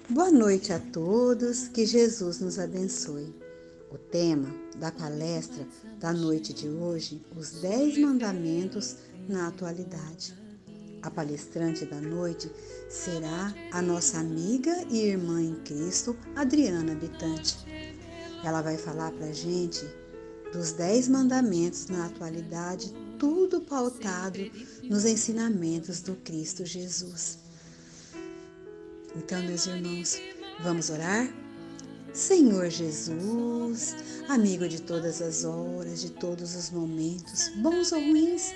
Boa noite a todos, que Jesus nos abençoe. O tema da palestra da noite de hoje, os 10 mandamentos na atualidade. A palestrante da noite será a nossa amiga e irmã em Cristo, Adriana Bitante. Ela vai falar para a gente dos 10 mandamentos na atualidade, tudo pautado nos ensinamentos do Cristo Jesus. Então, meus irmãos, vamos orar? Senhor Jesus, amigo de todas as horas, de todos os momentos, bons ou ruins,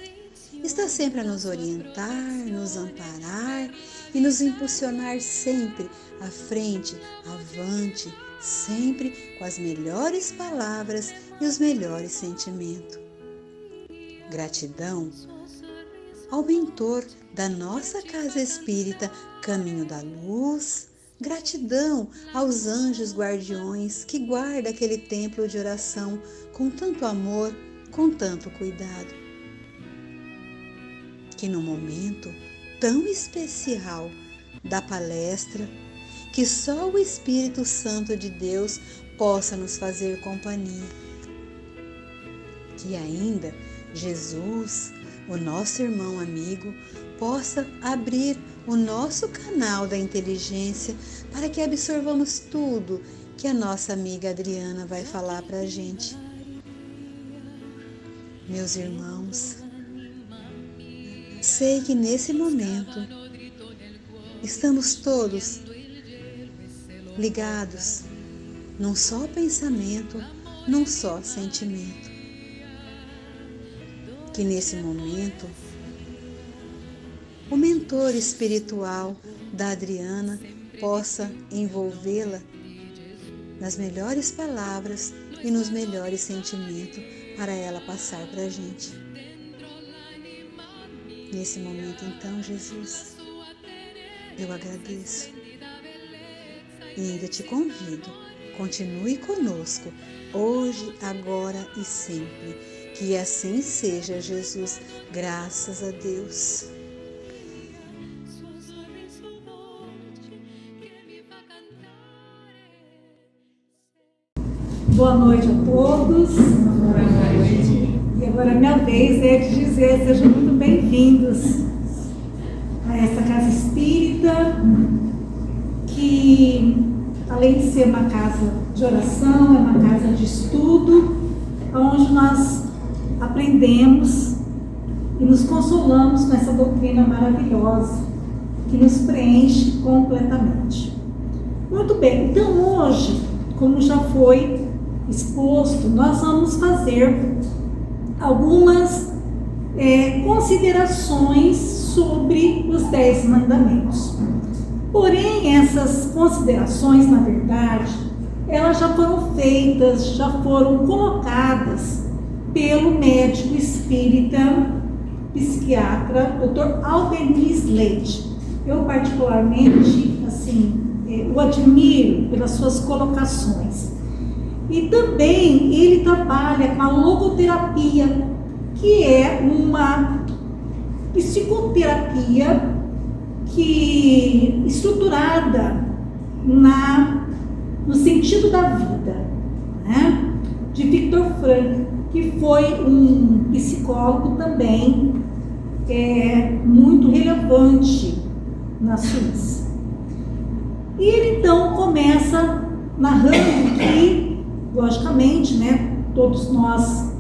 está sempre a nos orientar, nos amparar e nos impulsionar sempre à frente, avante, sempre com as melhores palavras e os melhores sentimentos. Gratidão ao mentor da nossa casa espírita Caminho da Luz, gratidão aos anjos guardiões que guardam aquele templo de oração com tanto amor, com tanto cuidado. Que no momento tão especial da palestra, que só o Espírito Santo de Deus possa nos fazer companhia. Que ainda Jesus, o nosso irmão amigo, possa abrir o nosso canal da inteligência para que absorvamos tudo que a nossa amiga Adriana vai falar para a gente. Meus irmãos, sei que nesse momento estamos todos ligados num só pensamento, num só sentimento. Que nesse momento o mentor espiritual da Adriana possa envolvê-la nas melhores palavras e nos melhores sentimentos para ela passar para a gente. Nesse momento, então, Jesus, eu agradeço e ainda te convido, continue conosco, hoje, agora e sempre. Que assim seja, Jesus, graças a Deus. Boa noite a todos. Boa noite. E agora a minha vez é de dizer, sejam muito bem-vindos a essa casa espírita, que além de ser uma casa de oração, é uma casa de estudo, onde nós aprendemos e nos consolamos com essa doutrina maravilhosa que nos preenche completamente. Muito bem, então hoje, como já foi exposto, nós vamos fazer algumas considerações sobre os 10 mandamentos. Porém, essas considerações, na verdade, elas já foram feitas, já foram colocadas pelo médico espírita, psiquiatra, Dr. Albeniz Leite. Eu particularmente, o admiro pelas suas colocações. E também ele trabalha com a logoterapia, que é uma psicoterapia estruturada no sentido da vida, né? De Viktor Frankl, que foi um psicólogo também muito relevante na Suíça. E ele então começa narrando que, logicamente, né, todos nós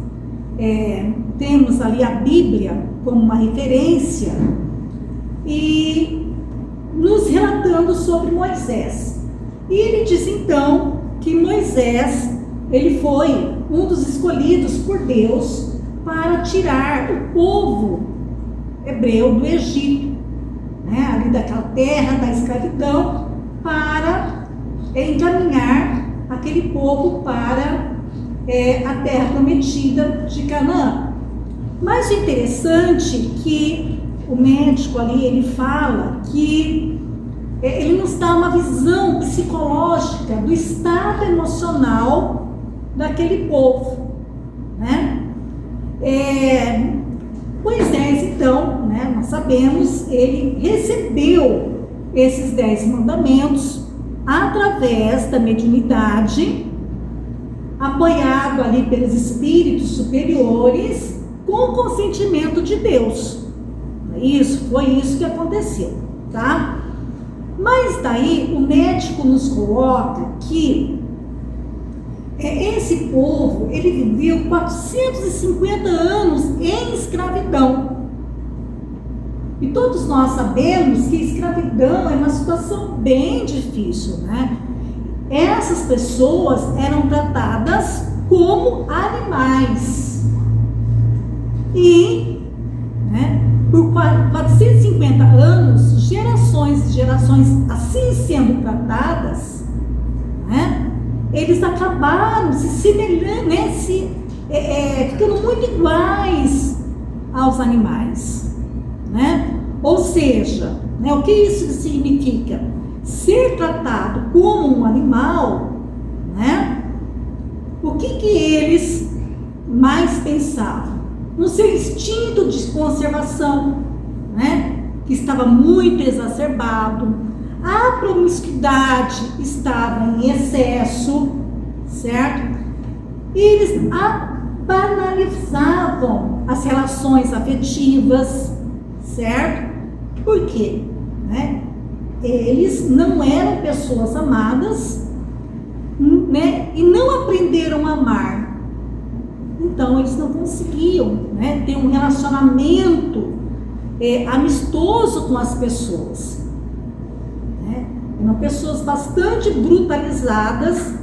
temos ali a Bíblia como uma referência, e nos relatando sobre Moisés. E ele diz então que Moisés, ele foi um dos escolhidos por Deus para tirar o povo hebreu do Egito, né, ali daquela terra da escravidão, para encaminhar aquele povo para a terra prometida de Canaã. Mas o interessante é que o médico ali, ele fala que ele nos dá uma visão psicológica do estado emocional daquele povo, né? Moisés, então, né, nós sabemos, ele recebeu esses 10 mandamentos através da mediunidade, apoiado ali pelos espíritos superiores, com o consentimento de Deus. Foi isso que aconteceu, tá? Mas daí o médico nos coloca que esse povo, ele viveu 450 anos em escravidão. E todos nós sabemos que a escravidão é uma situação bem difícil, né? Essas pessoas eram tratadas como animais. E, né, por 450 anos, gerações e gerações assim sendo tratadas, né, eles acabaram se semelhando, né, ficando muito iguais aos animais, né? Ou seja, né, o que isso significa? Ser tratado como um animal, né? O que eles mais pensavam? No seu instinto de conservação, né, que estava muito exacerbado, a promiscuidade estava em excesso, certo? E eles banalizavam as relações afetivas, certo? Por quê? Né? Eles não eram pessoas amadas, né, e não aprenderam a amar. Então eles não conseguiam, né, ter um relacionamento amistoso com as pessoas, né? Eram pessoas bastante brutalizadas,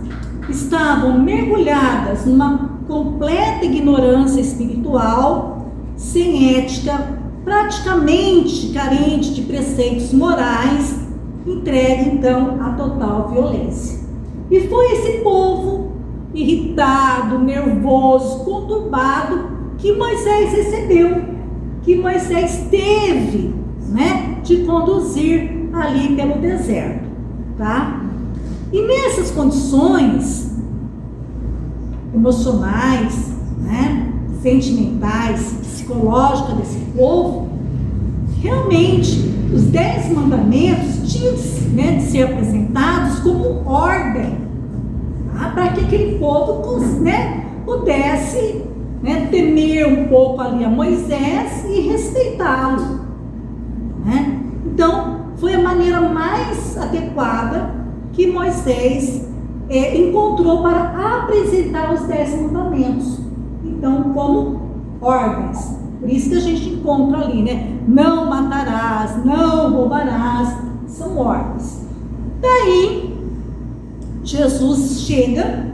estavam mergulhadas numa completa ignorância espiritual, sem ética, praticamente carente de preceitos morais, entregue então à total violência. E foi esse povo irritado, nervoso, conturbado que Moisés recebeu, que Moisés teve, né, de conduzir ali pelo deserto, tá? E nessas condições emocionais, né, sentimentais, psicológicas desse povo, realmente os 10 mandamentos tinham, né, de ser apresentados como ordem, tá? Para que aquele povo, né, pudesse, né, temer um pouco ali a Moisés e respeitá-lo, né? Então foi a maneira mais adequada que Moisés encontrou para apresentar os 10 mandamentos, então como ordens. Por isso que a gente encontra ali, né? Não matarás, não roubarás, são ordens. Daí, Jesus chega,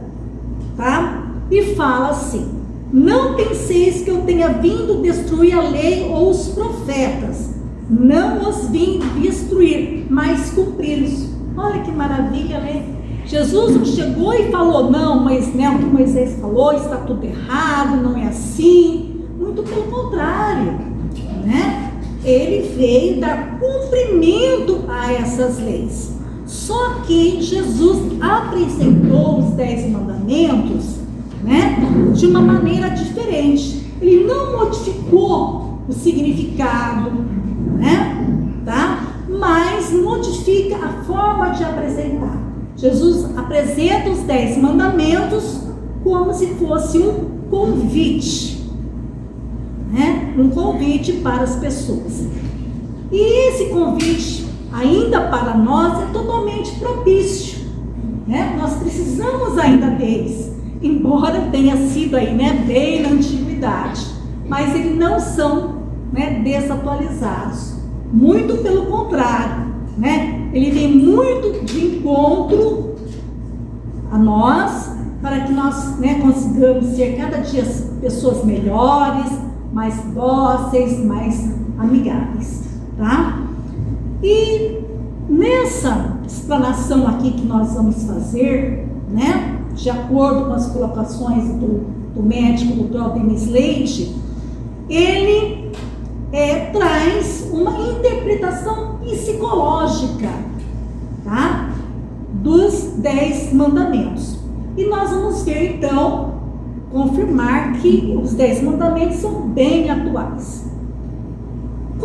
tá? E fala assim: não penseis que eu tenha vindo destruir a lei ou os profetas. Não os vim destruir, mas cumpri-los. Olha que maravilha, né? Jesus não chegou e falou, não, mas né, o que Moisés falou está tudo errado, não é assim. Muito pelo contrário, né? Ele veio dar cumprimento a essas leis. Só que Jesus apresentou os 10 mandamentos, né, de uma maneira diferente. Ele não modificou o significado, né, tá? Mas modifica a forma de apresentar. Jesus apresenta os 10 mandamentos como se fosse um convite, né? Um convite para as pessoas. E esse convite, ainda para nós, é totalmente propício, né? Nós precisamos ainda deles, embora tenha sido aí, né, bem na antiguidade, mas eles não são, né, desatualizados. Muito pelo contrário, né? Ele vem muito de encontro a nós, para que nós, né, consigamos ser cada dia pessoas melhores, mais dóceis, mais amigáveis, tá? E nessa explanação aqui que nós vamos fazer, né, de acordo com as colocações do médico, Dr. Aldemir Leite, ele traz uma interpretação psicológica, tá, dos 10 mandamentos. E nós vamos ver então, confirmar que os 10 mandamentos são bem atuais.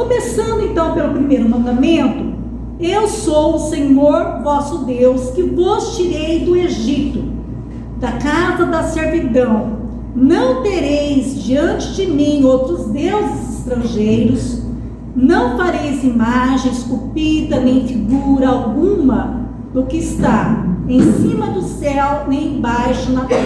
Começando então pelo primeiro mandamento: eu sou o Senhor vosso Deus, que vos tirei do Egito, da casa da servidão. Não tereis diante de mim outros deuses estrangeiros, não fareis imagem esculpida, nem figura alguma do que está em cima do céu, nem embaixo na terra,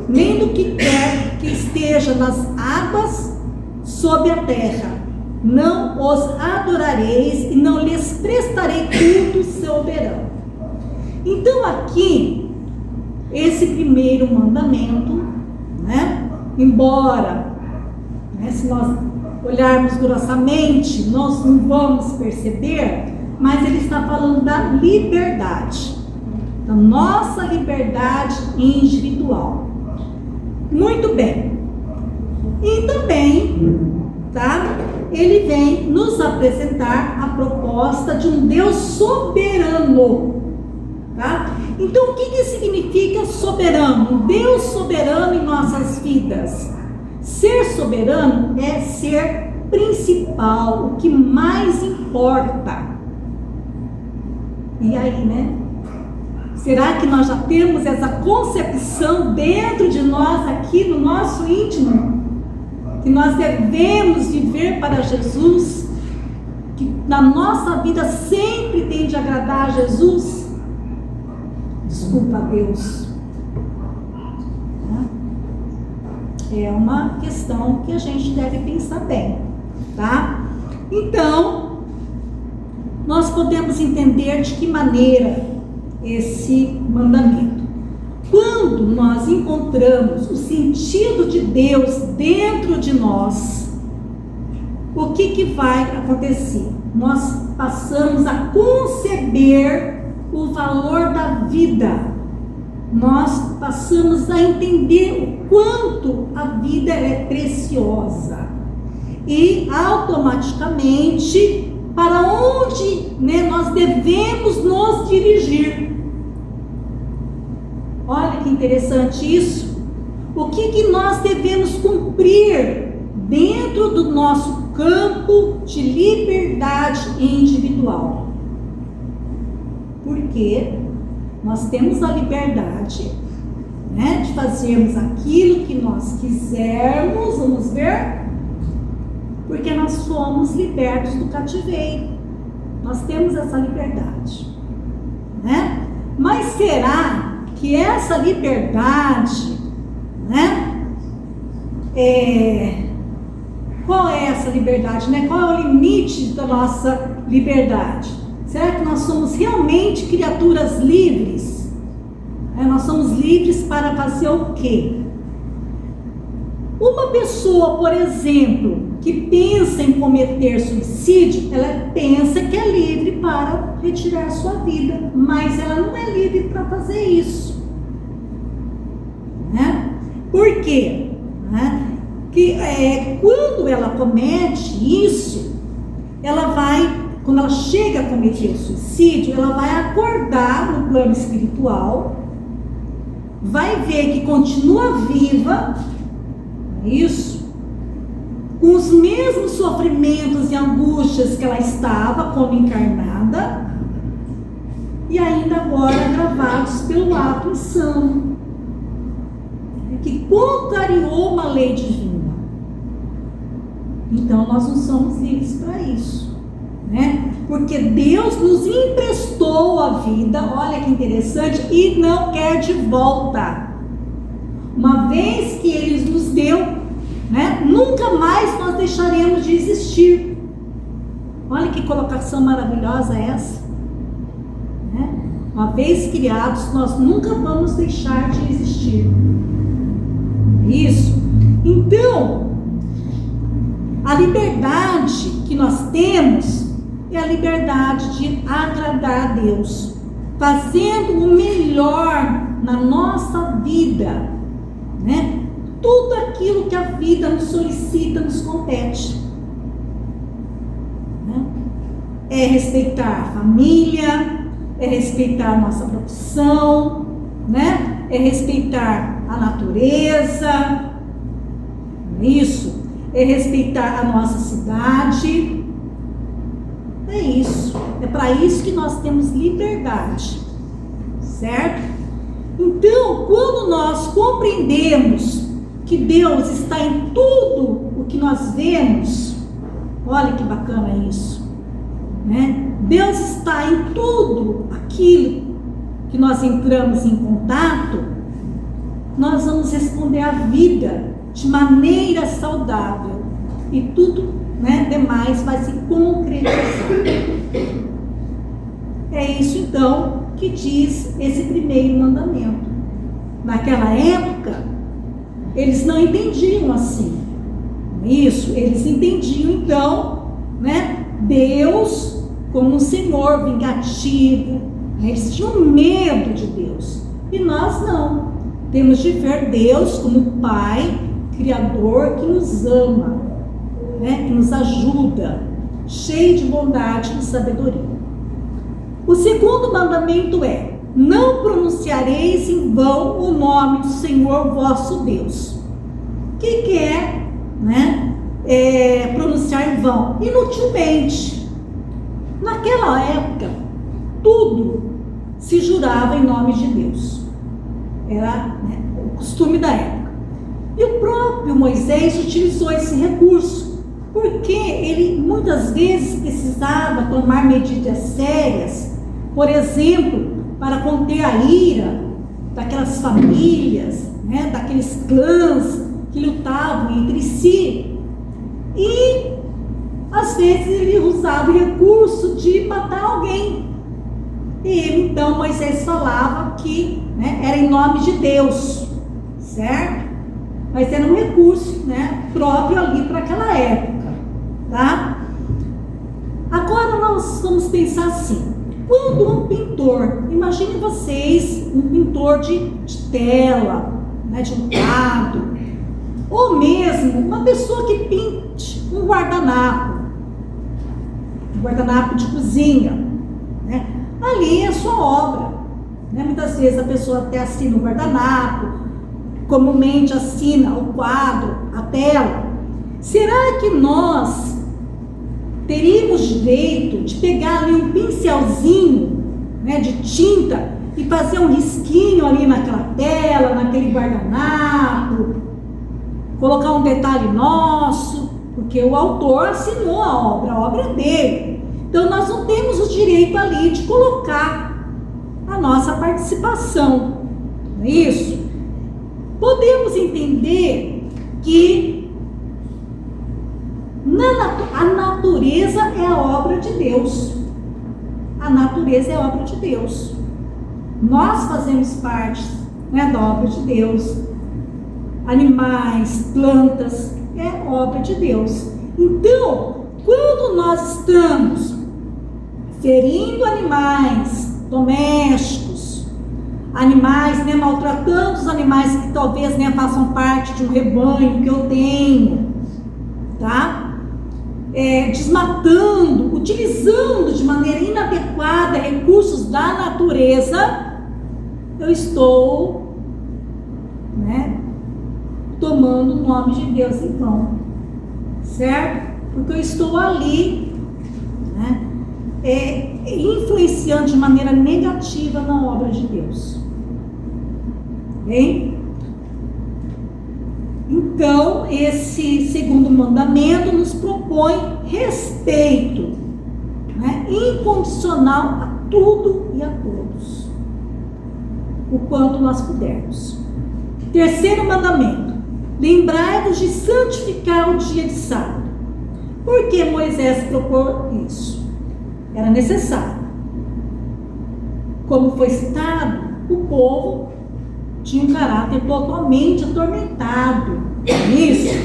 nem do que quer que esteja nas águas sob a terra. Não os adorareis e não lhes prestarei culto soberano. Então aqui, esse primeiro mandamento, né, embora, né, se nós olharmos grossamente, nós não vamos perceber, mas ele está falando da liberdade, da nossa liberdade individual. Muito bem. E também, tá, ele vem nos apresentar a proposta de um Deus soberano, tá? Então, o que significa soberano? Um Deus soberano em nossas vidas. Ser soberano é ser principal, o que mais importa. E aí, né? Será que nós já temos essa concepção dentro de nós, aqui no nosso íntimo? Que nós devemos viver para Jesus? Que na nossa vida sempre tem de agradar a Jesus? Desculpa, Deus. É uma questão que a gente deve pensar bem, tá? Então, nós podemos entender de que maneira esse mandamento. Quando nós encontramos o sentido de Deus dentro de nós, o que vai acontecer? Nós passamos a conceber o valor da vida. Nós passamos a entender o quanto a vida é preciosa. E automaticamente, para onde, né, nós devemos nos dirigir. Olha que interessante isso. O que nós devemos cumprir dentro do nosso campo de liberdade individual? Porque nós temos a liberdade, né, de fazermos aquilo que nós quisermos, vamos ver, porque nós somos libertos do cativeiro. Nós temos essa liberdade, né? Mas será que essa liberdade, né, qual é essa liberdade, né? Qual é o limite da nossa liberdade? Será que nós somos realmente criaturas livres? Nós somos livres para fazer o quê? Uma pessoa, por exemplo, que pensa em cometer suicídio, ela pensa que é livre para retirar sua vida, mas ela não é livre para fazer isso, né? Por quê? Quando ela comete isso, quando ela chega a cometer o suicídio, ela vai acordar no plano espiritual, vai ver que continua viva, isso, com os mesmos sofrimentos e angústias que ela estava como encarnada, e ainda agora gravados pelo ato insano, que contrariou uma lei divina. Então nós não somos livres para isso, né? Porque Deus nos emprestou a vida, olha que interessante, e não quer de volta. Uma vez que Ele nos deu, né, nunca mais nós deixaremos de existir. Olha que colocação maravilhosa essa, né? Uma vez criados, nós nunca vamos deixar de existir. Isso. Então, a liberdade que nós temos é a liberdade de agradar a Deus, fazendo o melhor na nossa vida, né? Tudo aquilo que a vida nos solicita, nos compete, né? É respeitar a família, é respeitar a nossa profissão, né? É respeitar a natureza, isso, é respeitar a nossa cidade, É isso. É para isso que nós temos liberdade. Certo? Então, quando nós compreendemos que Deus está em tudo o que nós vemos, olha que bacana isso, né? Deus está em tudo aquilo que nós entramos em contato, nós vamos responder à vida de maneira saudável e tudo, né, demais vai se concretizar. É isso então que diz esse primeiro mandamento. Naquela época, eles não entendiam assim. Isso, eles entendiam então, né, Deus como um Senhor vingativo. Eles tinham medo de Deus. E nós não. Temos de ver Deus como Pai, Criador, que nos ama, né, que nos ajuda, cheio de bondade e sabedoria. O segundo mandamento é: não pronunciareis em vão o nome do Senhor vosso Deus. O que é, né, pronunciar em vão? Inutilmente. Naquela época, tudo se jurava em nome de Deus. Era, né, o costume da época. E o próprio Moisés utilizou esse recurso, porque ele muitas vezes precisava tomar medidas sérias, por exemplo, para conter a ira daquelas famílias, né, daqueles clãs que lutavam entre si. E às vezes ele usava o recurso de matar alguém. E ele, então, Moisés falava que, né, era em nome de Deus, certo? Mas era um recurso, né, próprio ali para aquela época, tá? Agora nós vamos pensar assim: quando um pintor, imagine vocês, um pintor de tela, né, de um quadro, ou mesmo uma pessoa que pinte um guardanapo de cozinha, né? Ali é a sua obra, né? Muitas vezes a pessoa até assina o guardanapo, comumente assina o quadro, a tela. Será que nós teríamos direito de pegar ali um pincelzinho, né, de tinta e fazer um risquinho ali naquela tela, naquele guardanapo, colocar um detalhe nosso, porque o autor assinou a obra é dele. Então nós não temos o direito ali de colocar a nossa participação, não é isso? Podemos entender que a natureza é a obra de Deus. A natureza é a obra de Deus. Nós fazemos parte, né, da obra de Deus. Animais, plantas, é obra de Deus. Então, quando nós estamos ferindo animais domésticos, animais, né, maltratando os animais que talvez, né, façam parte de um rebanho que eu tenho, tá? Desmatando, utilizando de maneira inadequada recursos da natureza, eu estou, né, tomando o nome de Deus em vão, certo? Porque eu estou ali, né, influenciando de maneira negativa na obra de Deus. Bem? Então, esse segundo mandamento nos propõe respeito, né, incondicional a tudo e a todos, o quanto nós pudermos. Terceiro mandamento: lembrai-vos de santificar o dia de sábado. Por que Moisés propôs isso? Era necessário. Como foi citado, o povo tinha um caráter totalmente atormentado. Isso.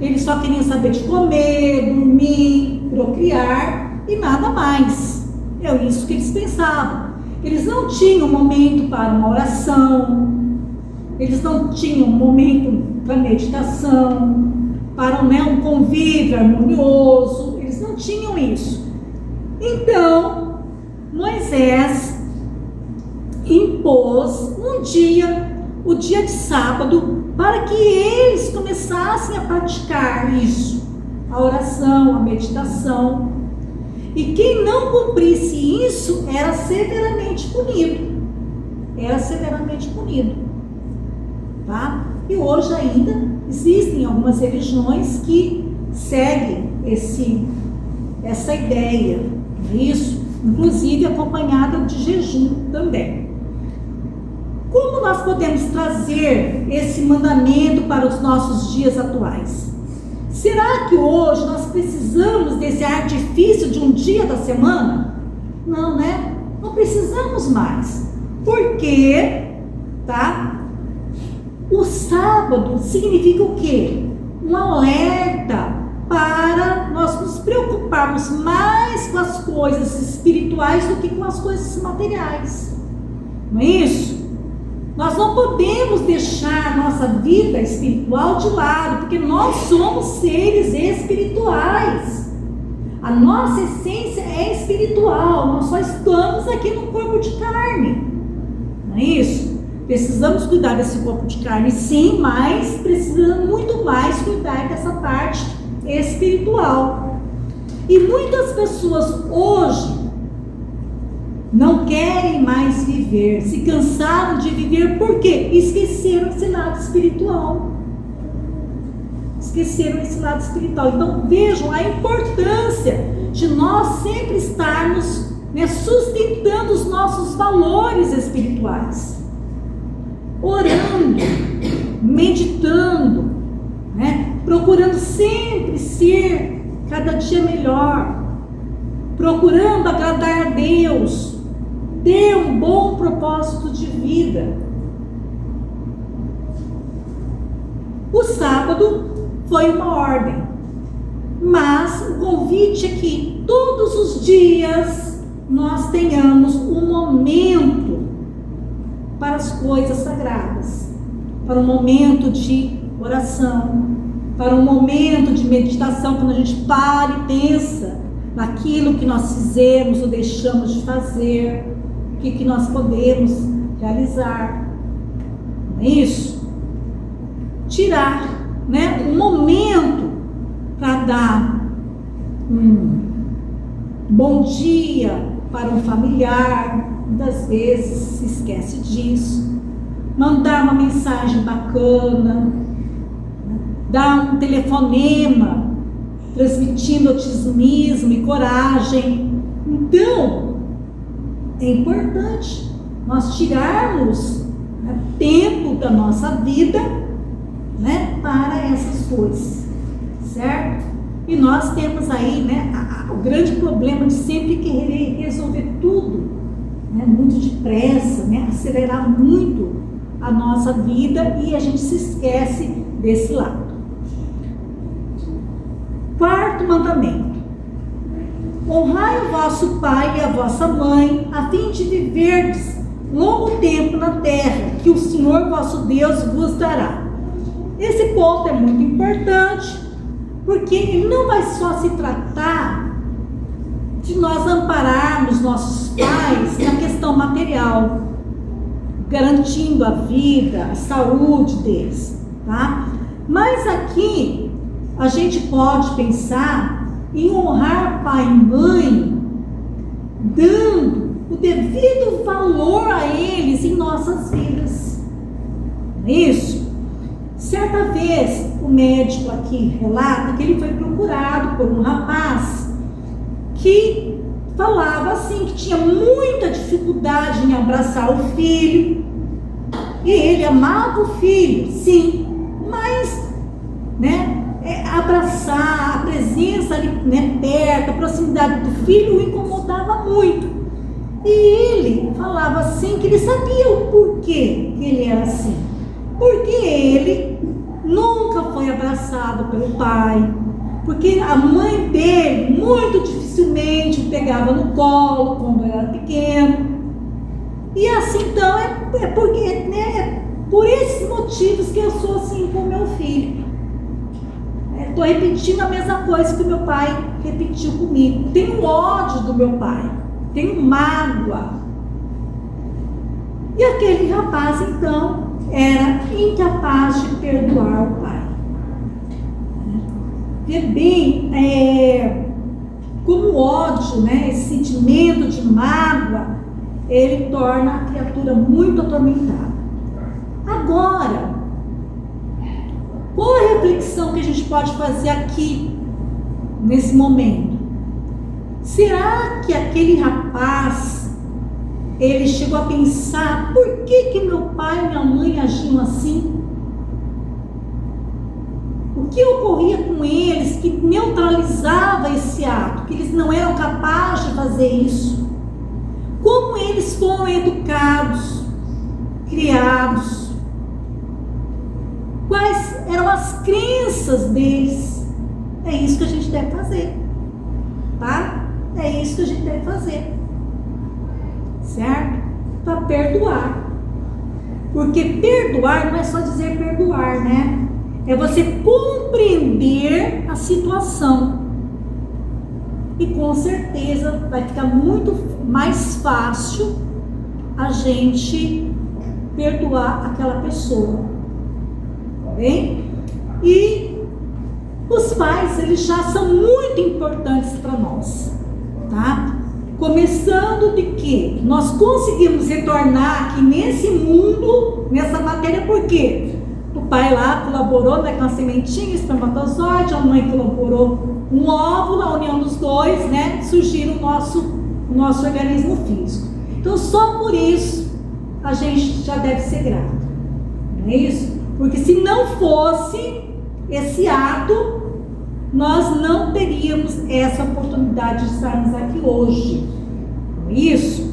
Eles só queriam saber de comer, dormir, procriar e nada mais. É isso que eles pensavam. Eles não tinham momento para uma oração, eles não tinham momento para meditação, para, né, um convívio harmonioso. Eles não tinham isso. Então, Moisés impôs um dia, o dia de sábado, para que eles começassem a praticar isso, a oração, a meditação. E quem não cumprisse isso era severamente punido. Era severamente punido. Tá? E hoje ainda existem algumas religiões que seguem essa ideia. Isso, inclusive acompanhada de jejum também. Como nós podemos trazer esse mandamento para os nossos dias atuais? Será que hoje nós precisamos desse artifício de um dia da semana? Não, né? Não precisamos mais. Porque, tá? O sábado significa o quê? Um alerta para nós nos preocuparmos mais com as coisas espirituais do que com as coisas materiais. Não é isso? Nós não podemos deixar a nossa vida espiritual de lado, porque nós somos seres espirituais. A nossa essência é espiritual, nós só estamos aqui no corpo de carne. Não é isso? Precisamos cuidar desse corpo de carne, sim, mas precisamos muito mais cuidar dessa parte espiritual. E muitas pessoas hoje não querem mais viver, se cansaram de viver, por quê? Esqueceram esse lado espiritual. Esqueceram esse lado espiritual. Então vejam a importância de nós sempre estarmos, né, sustentando os nossos valores espirituais. Orando, meditando, né, procurando sempre ser cada dia melhor, procurando agradar a Deus, ter um bom propósito de vida. O sábado foi uma ordem, mas o convite é que todos os dias nós tenhamos um momento para as coisas sagradas, para um momento de oração, para um momento de meditação, quando a gente para e pensa naquilo que nós fizemos ou deixamos de fazer, o que nós podemos realizar. Não é isso? Tirar, né, um momento para dar um bom dia para um familiar. Muitas vezes se esquece disso. Mandar uma mensagem bacana, né, dar um telefonema transmitindo otimismo e coragem. Então, é importante nós tirarmos, né, tempo da nossa vida, né, para essas coisas, certo? E nós temos aí, né, o grande problema de sempre querer resolver tudo, né, muito depressa, né, acelerar muito a nossa vida, e a gente se esquece desse lado. Quarto mandamento: honrai o vosso pai e a vossa mãe, a fim de viverdes longo tempo na terra que o Senhor vosso Deus vos dará. Esse ponto é muito importante, porque ele não vai só se tratar de nós ampararmos nossos pais na questão material, garantindo a vida, a saúde deles, tá? Mas aqui a gente pode pensar em honrar pai e mãe, dando o devido valor a eles em nossas vidas. Não é isso? Certa vez, o médico aqui relata que ele foi procurado por um rapaz que falava assim, que tinha muita dificuldade em abraçar o filho, e ele amava o filho, sim, mas, né, abraçar, a presença ali, né, perto, a proximidade do filho o incomodava muito. E ele falava assim, que ele sabia o porquê que ele era assim, porque ele nunca foi abraçado pelo pai, porque a mãe dele muito dificilmente o pegava no colo quando era pequeno. E assim, então, é porque, né, é por esses motivos que eu sou assim com o meu filho. Estou repetindo a mesma coisa que o meu pai repetiu comigo. Tenho ódio do meu pai, tenho mágoa. E aquele rapaz, então, era incapaz de perdoar o pai. Vê bem como o ódio, né, esse sentimento de mágoa, ele torna a criatura muito atormentada. Agora, qual a reflexão que a gente pode fazer aqui, nesse momento? Será que aquele rapaz, ele chegou a pensar, por que meu pai e minha mãe agiam assim? O que ocorria com eles que neutralizava esse ato, que eles não eram capazes de fazer isso? Como eles foram educados, criados? Quais eram as crenças deles? É isso que a gente deve fazer, tá? É isso que a gente deve fazer, certo? Para perdoar. Porque perdoar não é só dizer perdoar, né? É você compreender a situação. E com certeza vai ficar muito mais fácil a gente perdoar aquela pessoa. Tá bem? E os pais, eles já são muito importantes para nós, tá? Começando de que nós conseguimos retornar aqui nesse mundo, nessa matéria, por quê? O pai lá colaborou, né, com a sementinha, espermatozoide, a mãe colaborou um óvulo, a união dos dois, né, surgiu o nosso organismo físico. Então, só por isso a gente já deve ser grato, não é isso? Porque se não fosse esse ato, nós não teríamos essa oportunidade de estarmos aqui hoje, não é isso?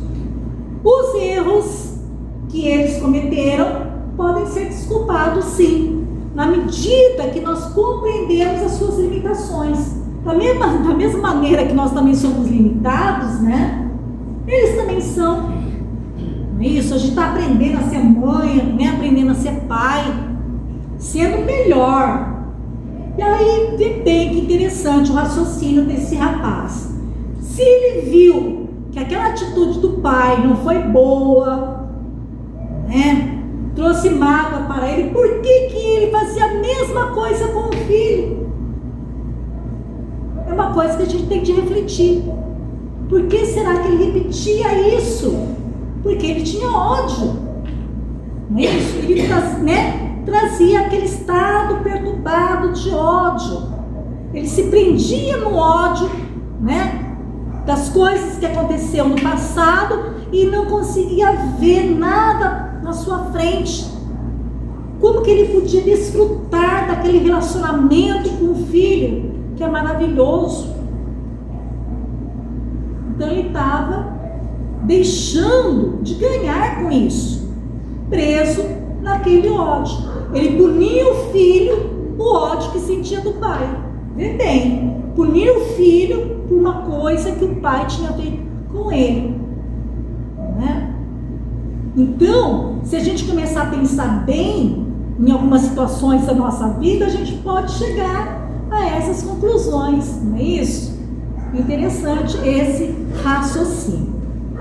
Os erros que eles cometeram podem ser desculpados, sim, na medida que nós compreendemos as suas limitações. Da mesma maneira que nós também somos limitados, né? Eles também são. Não é isso? A gente está aprendendo a ser mãe, né? Aprendendo a ser pai, sendo melhor. E aí, vê bem que interessante o raciocínio desse rapaz. Se ele viu que aquela atitude do pai não foi boa, né? Trouxe mágoa para ele, por que ele fazia a mesma coisa com o filho? É uma coisa que a gente tem que refletir. Por que será que ele repetia isso? Porque ele tinha ódio. Não é isso? Ele trazia aquele estado perturbado de ódio. Ele se prendia no ódio, né, das coisas que aconteceram no passado e não conseguia ver nada na sua frente. Como que ele podia desfrutar daquele relacionamento com o filho, que é maravilhoso? Então ele estava deixando de ganhar com isso, preso naquele ódio. Ele punia o filho, o ódio que sentia do pai. Vê bem, punir o filho por uma coisa que o pai tinha feito com ele, né? Então, se a gente começar a pensar bem em algumas situações da nossa vida, a gente pode chegar a essas conclusões, não é isso? Interessante esse raciocínio.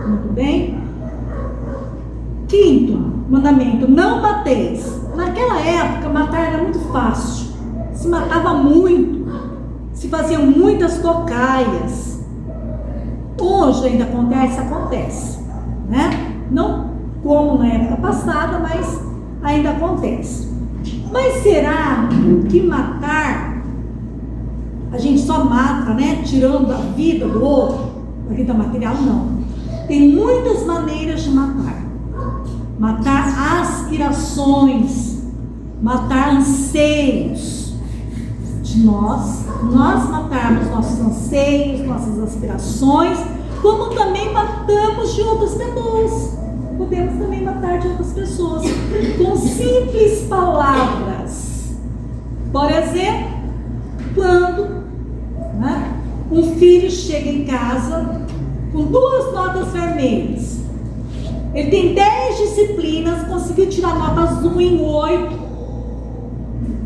Muito bem? Quinto mandamento, não mateis. Naquela época, matar era muito fácil. Se matava muito, se faziam muitas tocaias. Hoje ainda acontece, né? Não como na época passada, mas ainda acontece. Mas será que matar, a gente só mata, né, tirando a vida do outro, a vida material? Não. Tem muitas maneiras de matar. Matar aspirações, matar anseios de nós matarmos nossos anseios, nossas aspirações, como também matamos de outras pessoas. Podemos também matar de outras pessoas com simples palavras. Por exemplo, quando, né, um filho chega em casa com 2 notas vermelhas, ele tem 10 disciplinas, conseguiu tirar nota azul em 8,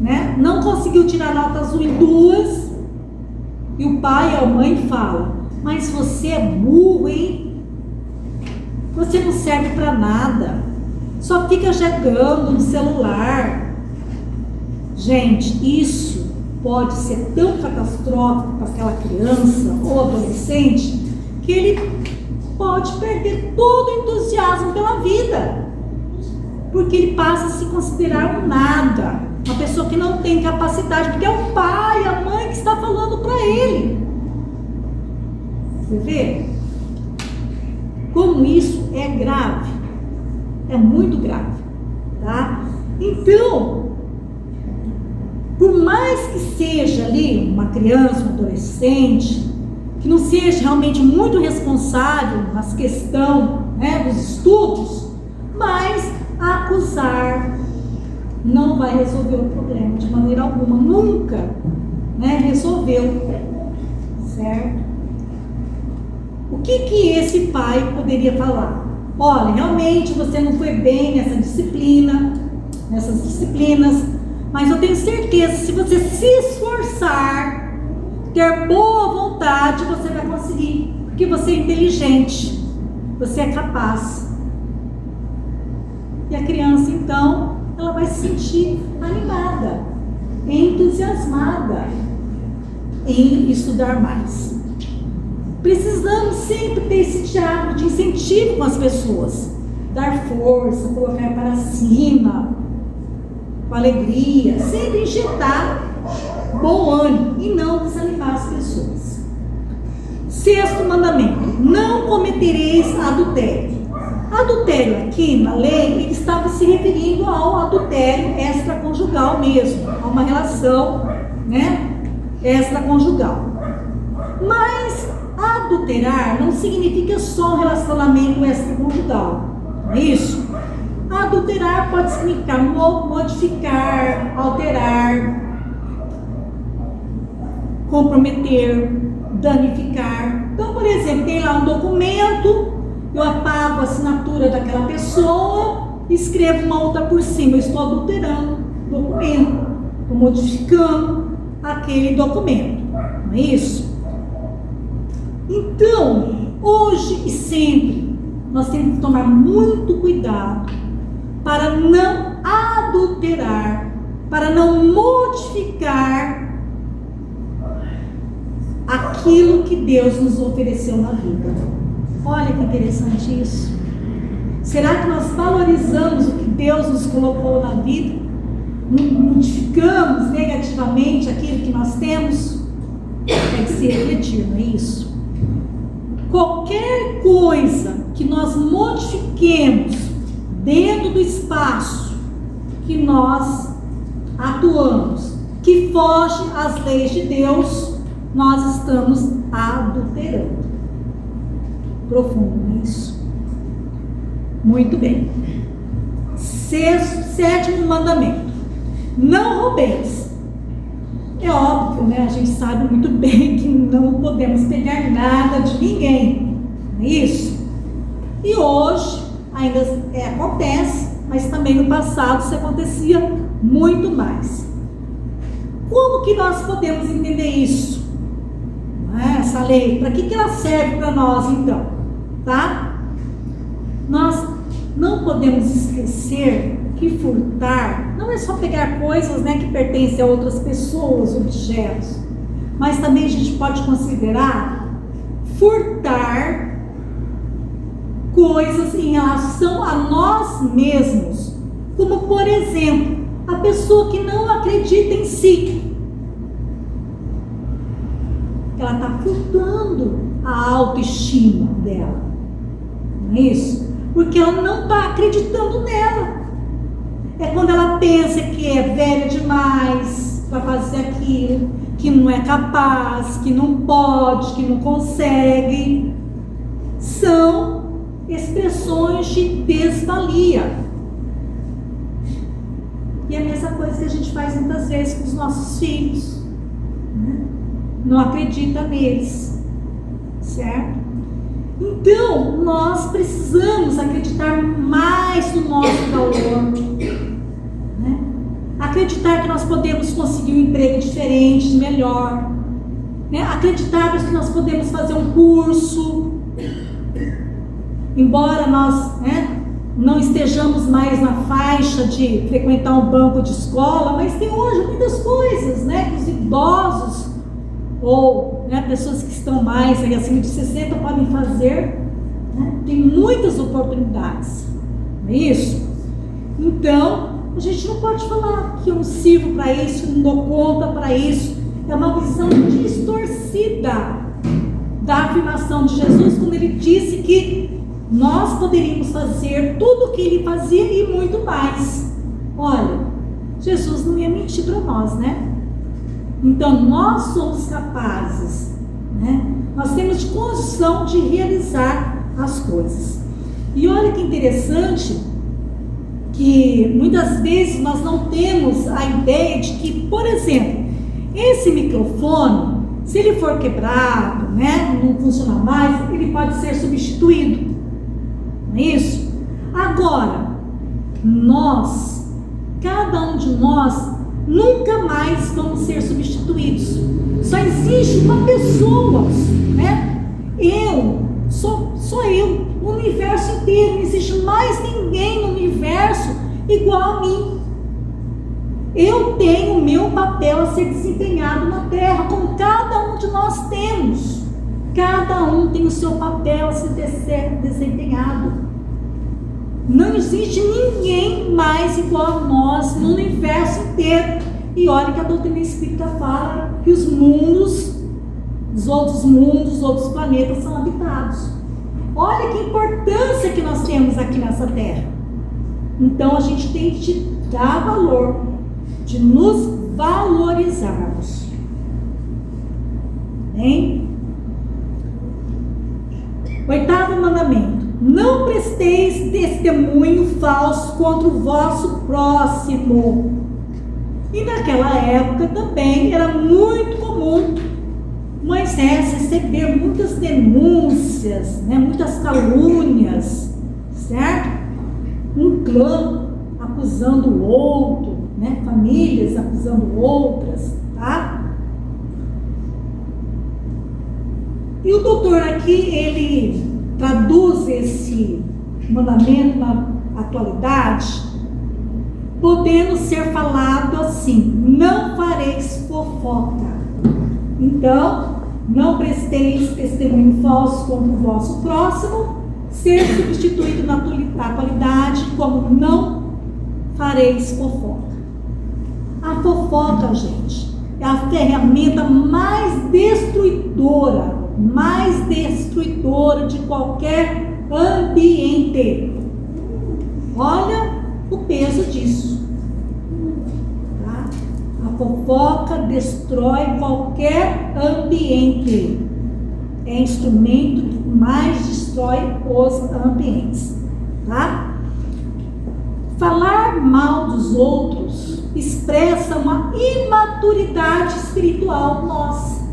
né? Não conseguiu tirar nota azul em 2, e o pai ou a mãe fala: mas você é burro, hein? Você não serve para nada, só fica jogando no celular. Gente, isso pode ser tão catastrófico para aquela criança ou adolescente que ele pode perder todo o entusiasmo pela vida, porque ele passa a se considerar um nada, uma pessoa que não tem capacidade, porque é o pai, a mãe que está falando para ele. Você vê como isso é grave? É muito grave, tá? Então, por mais que seja ali uma criança, um adolescente, que não seja realmente muito responsável nas questões, né, dos estudos, mas acusar não vai resolver o problema de maneira alguma, nunca, né, resolveu, certo? O que esse pai poderia falar? Olha, realmente você não foi bem nessas disciplinas, mas eu tenho certeza, se você se esforçar, ter boa vontade, você vai conseguir, porque você é inteligente, você é capaz. E a criança, então, ela vai se sentir animada, entusiasmada em estudar mais. Precisamos sempre ter esse diálogo de incentivo com as pessoas, dar força, colocar para cima, com alegria, sempre injetar bom ânimo e não desanimar as pessoas. 6º mandamento: não cometereis adultério. Adultério aqui na lei, ele estava se referindo ao adultério extraconjugal mesmo, a uma relação, né, extraconjugal. Mas adulterar não significa só um relacionamento extraconjugal, não é isso? Adulterar pode significar modificar, alterar, comprometer, danificar. Então, por exemplo, tem lá um documento, eu apago a assinatura daquela pessoa, escrevo uma outra por cima, eu estou adulterando o documento, estou modificando aquele documento, não é isso? Então, hoje e sempre, nós temos que tomar muito cuidado para não adulterar, para não modificar aquilo que Deus nos ofereceu na vida. Olha que interessante isso. Será que nós valorizamos o que Deus nos colocou na vida? Modificamos negativamente aquilo que nós temos? Tem que se refletir, não é isso? Qualquer coisa que nós modifiquemos dentro do espaço que nós atuamos, que foge às leis de Deus, nós estamos adulterando. Profundo, não é isso? Muito bem. 7º mandamento: não roubeis. É óbvio, né? A gente sabe muito bem que não podemos pegar nada de ninguém, não é isso? E hoje ainda acontece, mas também no passado isso acontecia muito mais. Como que nós podemos entender isso? Essa lei, para que ela serve para nós então? Tá? Nós não podemos esquecer que furtar não é só pegar coisas, né, que pertencem a outras pessoas, objetos, mas também a gente pode considerar furtar coisas em relação a nós mesmos, como por exemplo, a pessoa que não acredita em si, ela está furtando a autoestima dela, não é isso? Porque ela não está acreditando nela. É quando ela pensa que é velha demais para fazer aquilo, que não é capaz, que não pode, que não consegue. São expressões de desvalia. E é a mesma coisa que a gente faz muitas vezes com os nossos filhos, né? Não acredita neles, certo? Então, nós precisamos acreditar mais no nosso valor, né? Acreditar que nós podemos conseguir um emprego diferente, melhor, né? Acreditar que nós podemos fazer um curso, embora nós, né, não estejamos mais na faixa de frequentar um banco de escola, mas tem hoje muitas coisas, né, que os idosos ou, né, pessoas que estão mais aí, acima de 60 podem fazer, né? Tem muitas oportunidades, não é isso? Então, a gente não pode falar que eu não sirvo para isso, não dou conta para isso. É uma visão distorcida da afirmação de Jesus, quando ele disse que nós poderíamos fazer tudo o que ele fazia e muito mais. Olha, Jesus não ia mentir para nós, né? Então, nós somos capazes, né? Nós temos condição de realizar as coisas. E olha que interessante, que muitas vezes nós não temos a ideia de que, por exemplo, esse microfone, se ele for quebrado, né, não funciona mais, ele pode ser substituído, não é isso? Agora, nós, cada um de nós, nunca mais vamos ser substituídos. Só existe uma pessoa, né? Sou eu, o universo inteiro, não existe mais ninguém no universo igual a mim. Eu tenho o meu papel a ser desempenhado na Terra, como cada um de nós temos. Cada um tem o seu papel a ser desempenhado. Não existe ninguém mais igual a nós no universo inteiro. E olha que a doutrina espírita fala que os outros planetas são habitados. Olha que importância que nós temos aqui nessa Terra. Então a gente tem que dar valor, de nos valorizarmos. Bem? 8º mandamento: não presteis testemunho falso contra o vosso próximo. E naquela época também era muito comum Moisés receber muitas denúncias, né, muitas calúnias, certo? Um clã acusando o outro, né, famílias acusando outras, tá? E o doutor aqui, ele traduz esse mandamento na atualidade, podendo ser falado assim: não fareis fofoca. Então, não presteis testemunho falso contra o vosso próximo, ser substituído na atualidade como não fareis fofoca. A fofoca, gente, é a ferramenta mais destruidora de qualquer ambiente. Olha o peso disso. A fofoca destrói qualquer ambiente. É instrumento que mais destrói os ambientes, tá? Falar mal dos outros expressa uma imaturidade espiritual nossa.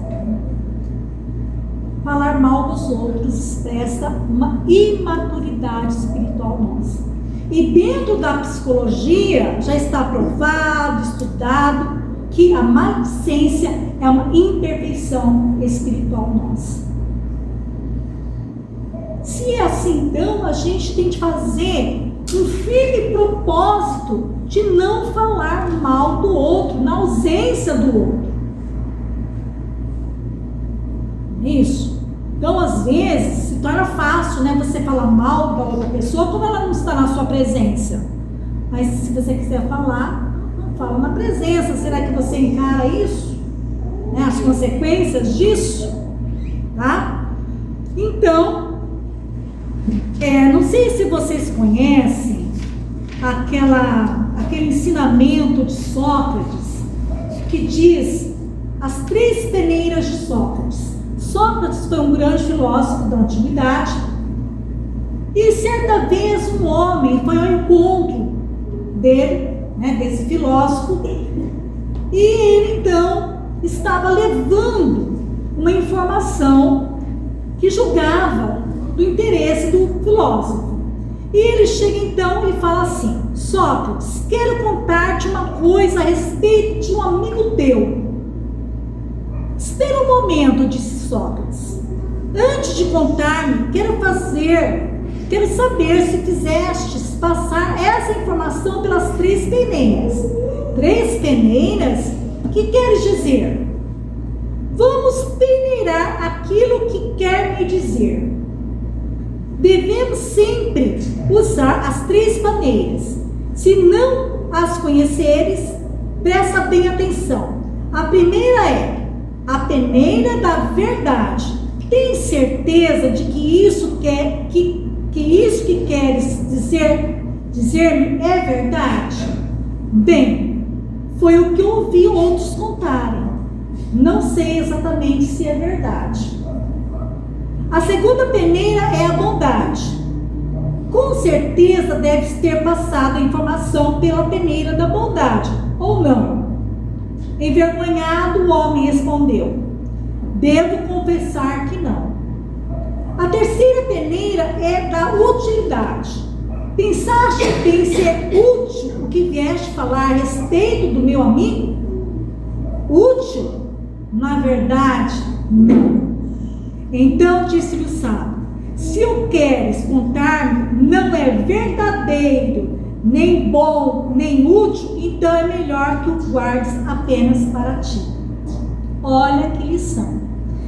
Falar mal dos outros expressa uma imaturidade espiritual nossa. E dentro da psicologia já está provado, estudado, que a maledicência é uma imperfeição espiritual nossa. Se é assim, então, a gente tem que fazer um firme propósito de não falar mal do outro, na ausência do outro. Isso. Então, às vezes, se torna fácil, né, você falar mal da outra pessoa, como ela não está na sua presença. Mas se você quiser falar, não fala na presença. Será que você encara isso? Né, as consequências disso? Tá? Então, não sei se vocês conhecem aquele ensinamento de Sócrates, que diz as 3 peneiras de Sócrates. Sócrates foi um grande filósofo da antiguidade, e certa vez um homem foi ao encontro dele, né, desse filósofo, e ele então estava levando uma informação que julgava do interesse do filósofo. E ele chega então e fala assim: Sócrates, quero contar-te uma coisa a respeito de um amigo teu. Espera um momento, disse Sócrates. Antes de contar-me, quero saber se fizestes passar essa informação pelas 3 peneiras. 3 peneiras, o que quer dizer? Vamos peneirar aquilo que quer me dizer. Devemos sempre usar as 3 peneiras. Se não as conheceres, presta bem atenção. A primeira é a peneira da verdade. Tem certeza de que isso que queres dizer-me é verdade? Bem, foi o que eu ouvi outros contarem. Não sei exatamente se é verdade. A segunda peneira é a bondade. Com certeza deves ter passado a informação pela peneira da bondade, ou não? Envergonhado, o homem respondeu: devo confessar que não. A terceira peneira é da utilidade. Pensaste em ser útil o que vieste falar a respeito do meu amigo? Útil? Na verdade, não. Então disse-lhe o sábio: se o queres contar-me, não é verdadeiro, nem bom, nem útil, então é melhor que o guardes apenas para ti. Olha que lição.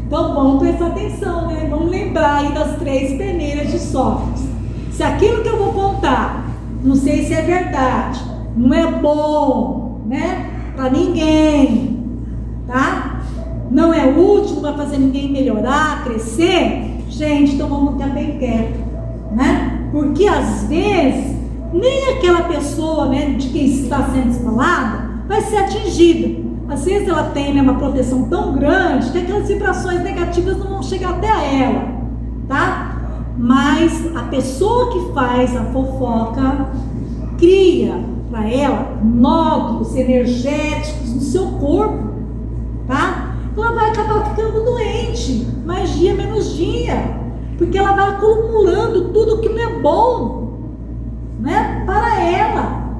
Então vamos prestar atenção, né? Vamos lembrar aí das 3 peneiras de Sócrates. Se aquilo que eu vou contar, não sei se é verdade, não é bom, né? Para ninguém, tá? Não é útil, não vai fazer ninguém melhorar, crescer. Gente, então vamos ficar bem quieto, né? Porque às vezes nem aquela pessoa, né, de quem está sendo falada vai ser atingida. Às vezes ela tem, né, uma proteção tão grande que aquelas vibrações negativas não vão chegar até a ela, tá? Mas a pessoa que faz a fofoca cria para ela nódulos energéticos no seu corpo, tá? Ela vai acabar ficando doente, mais dia menos dia, porque ela vai acumulando tudo que não é bom, né, para ela,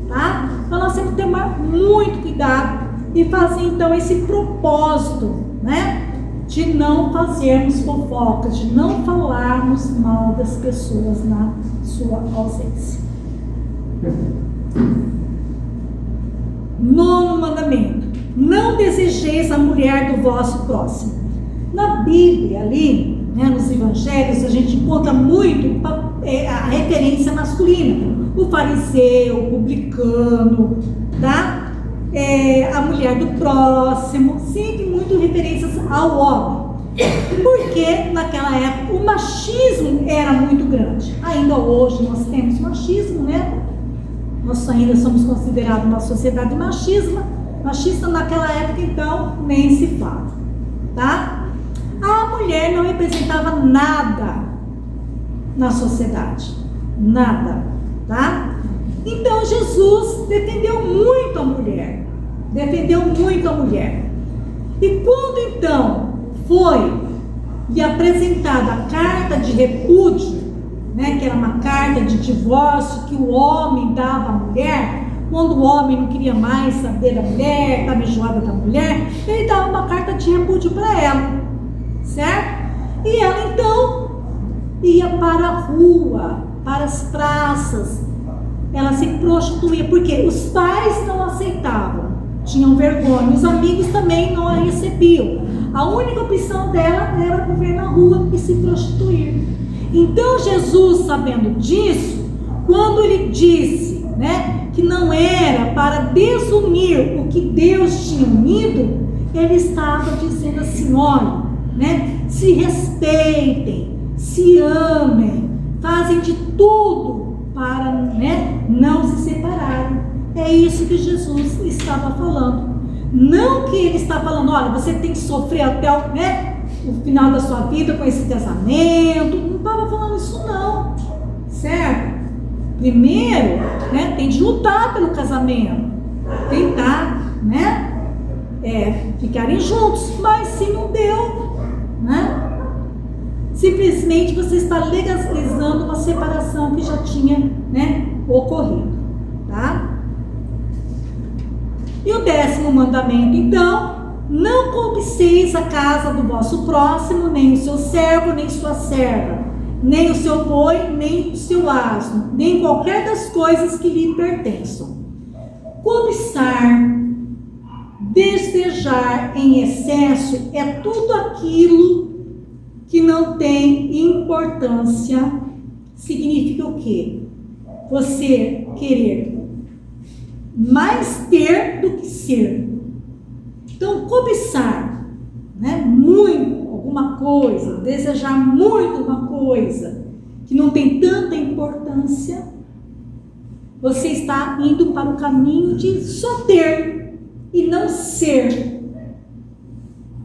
tá? Então nós temos que ter muito cuidado e fazer então esse propósito, né, de não fazermos fofocas, de não falarmos mal das pessoas na sua ausência. 9º mandamento: não desejeis a mulher do vosso próximo. Na Bíblia ali, né, nos evangelhos, a gente encontra muito a referência masculina, o fariseu, o publicano, tá? A mulher do próximo, sempre muito referências ao homem, porque naquela época o machismo era muito grande. Ainda hoje nós temos machismo, né? Nós ainda somos considerados uma sociedade machista, naquela época então nem se fala, tá? A mulher não representava nada na sociedade, nada, tá? Então Jesus defendeu muito a mulher, e quando então foi lhe apresentada a carta de repúdio, né, que era uma carta de divórcio que o homem dava à mulher, quando o homem não queria mais saber da mulher, estava enjoada da mulher, ele dava uma carta de repúdio para ela, certo? E ela então ia para a rua, para as praças, ela se prostituía, porque os pais não aceitavam, tinham vergonha, os amigos também não a recebiam. A única opção dela era viver na rua e se prostituir. Então Jesus, sabendo disso, quando ele disse, né, que não era para desunir o que Deus tinha unido, ele estava dizendo assim: olha, né, se respeitem, se amem, fazem de tudo para, né, não se separarem. É isso que Jesus estava falando. Não que ele está falando: olha, você tem que sofrer até o, né, o final da sua vida com esse casamento. Não estava falando isso não, certo? Primeiro, né, tem de lutar pelo casamento, tentar, né, ficarem juntos, mas se não deu, né, simplesmente você está legalizando uma separação que já tinha, né, ocorrido, tá? E o 10º mandamento, então: não cobiceis a casa do vosso próximo, nem o seu servo, nem sua serva, nem o seu boi, nem o seu asno, nem qualquer das coisas que lhe pertençam. Cobiçar, desejar em excesso é tudo aquilo que não tem importância. Significa o quê? Você querer mais ter do que ser. Então, cobiçar, né, muito alguma coisa, desejar muito uma coisa que não tem tanta importância, você está indo para o caminho de só ter e não ser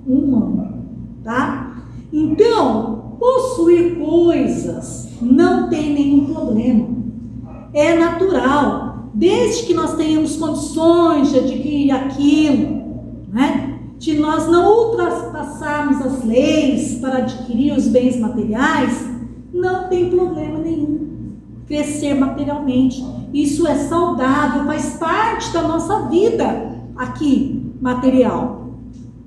humano, tá? Então, possuir coisas não tem nenhum problema, é natural, desde que nós tenhamos condições de adquirir aquilo, né? De nós não ultrapassarmos as leis para adquirir os bens materiais, não tem problema nenhum crescer materialmente. Isso é saudável, faz parte da nossa vida aqui, material.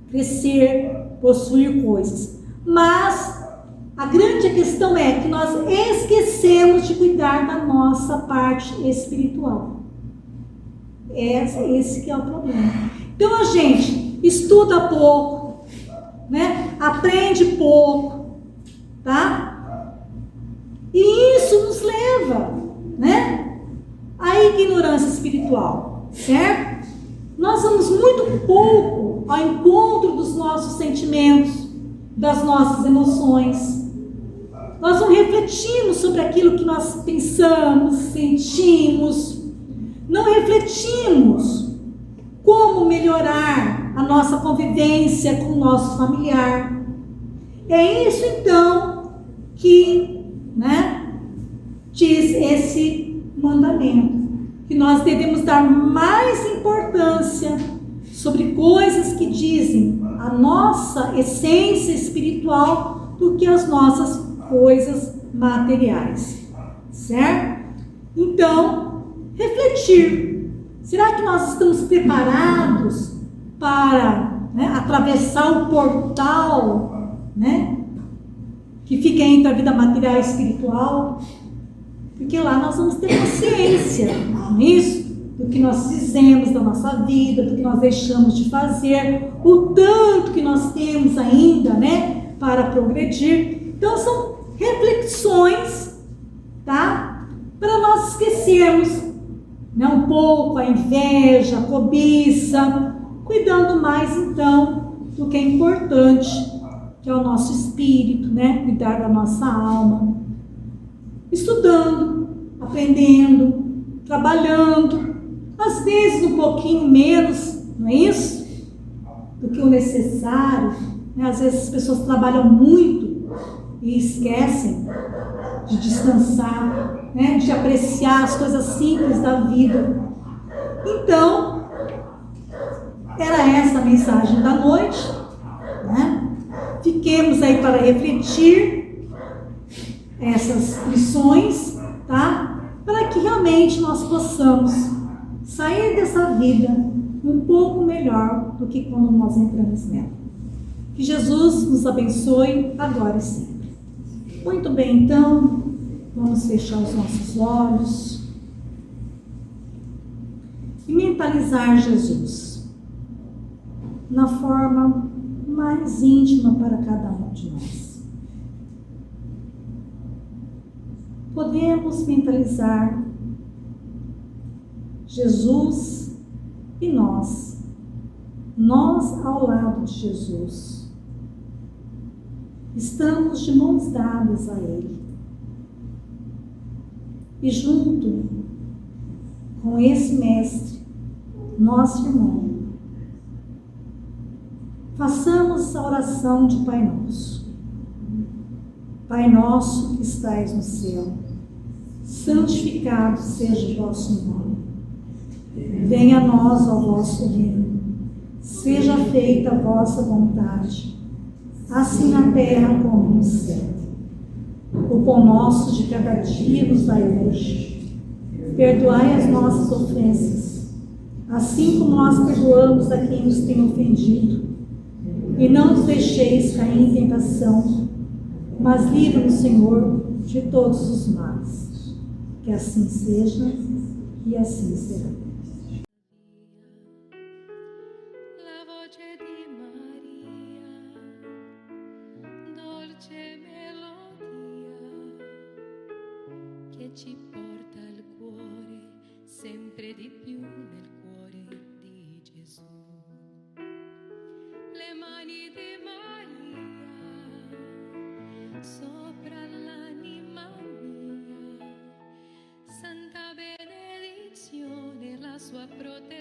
Crescer, possuir coisas. Mas a grande questão é que nós esquecemos de cuidar da nossa parte espiritual. Esse que é o problema. Então a gente estuda pouco, né? Aprende pouco, tá? E isso nos leva, né, à ignorância espiritual, certo? Nós vamos muito pouco ao encontro dos nossos sentimentos, das nossas emoções. Nós não refletimos sobre aquilo que nós pensamos, sentimos. Não refletimos como melhorar a nossa convivência com o nosso familiar. É isso então que, né, diz esse mandamento, que nós devemos dar mais importância sobre coisas que dizem a nossa essência espiritual do que as nossas coisas materiais, certo? Então, refletir. Será que nós estamos preparados para, né, atravessar o portal, né, que fica entre a vida material e espiritual? Porque lá nós vamos ter consciência nisso, do que nós fizemos da nossa vida, do que nós deixamos de fazer, o tanto que nós temos ainda, né, para progredir. Então são reflexões, tá? Para nós esquecermos, né, um pouco a inveja, a cobiça, cuidando mais então do que é importante, que é o nosso espírito, né? Cuidar da nossa alma, estudando, aprendendo, trabalhando, às vezes um pouquinho menos, não é isso? Do que o necessário, né? Às vezes as pessoas trabalham muito e esquecem de descansar, né? De apreciar as coisas simples da vida. Então, era essa a mensagem da noite, né? Fiquemos aí para refletir essas lições, tá? Para que realmente nós possamos sair dessa vida um pouco melhor do que quando nós entramos nela. Que Jesus nos abençoe agora e sempre. Muito bem, então, vamos fechar os nossos olhos e mentalizar Jesus na forma mais íntima para cada um de nós. Podemos mentalizar Jesus e nós ao lado de Jesus. Estamos de mãos dadas a Ele. E junto com esse Mestre, nosso irmão, façamos a oração de Pai Nosso. Pai nosso que estais no céu, santificado seja o vosso nome. Venha a nós o vosso reino. Seja feita a vossa vontade, assim na terra como no céu. O pão nosso de cada dia nos dai hoje. Perdoai as nossas ofensas, assim como nós perdoamos a quem nos tem ofendido. E não nos deixeis cair em tentação, mas livra-nos, Senhor, de todos os males. Que assim seja e assim será. La voce di Maria, dolce melodia, che ci porta al cuore, sempre di più nel cuore di Gesù. Le mani di Maria, sopra l'anima mia, santa benedizione, la sua protezione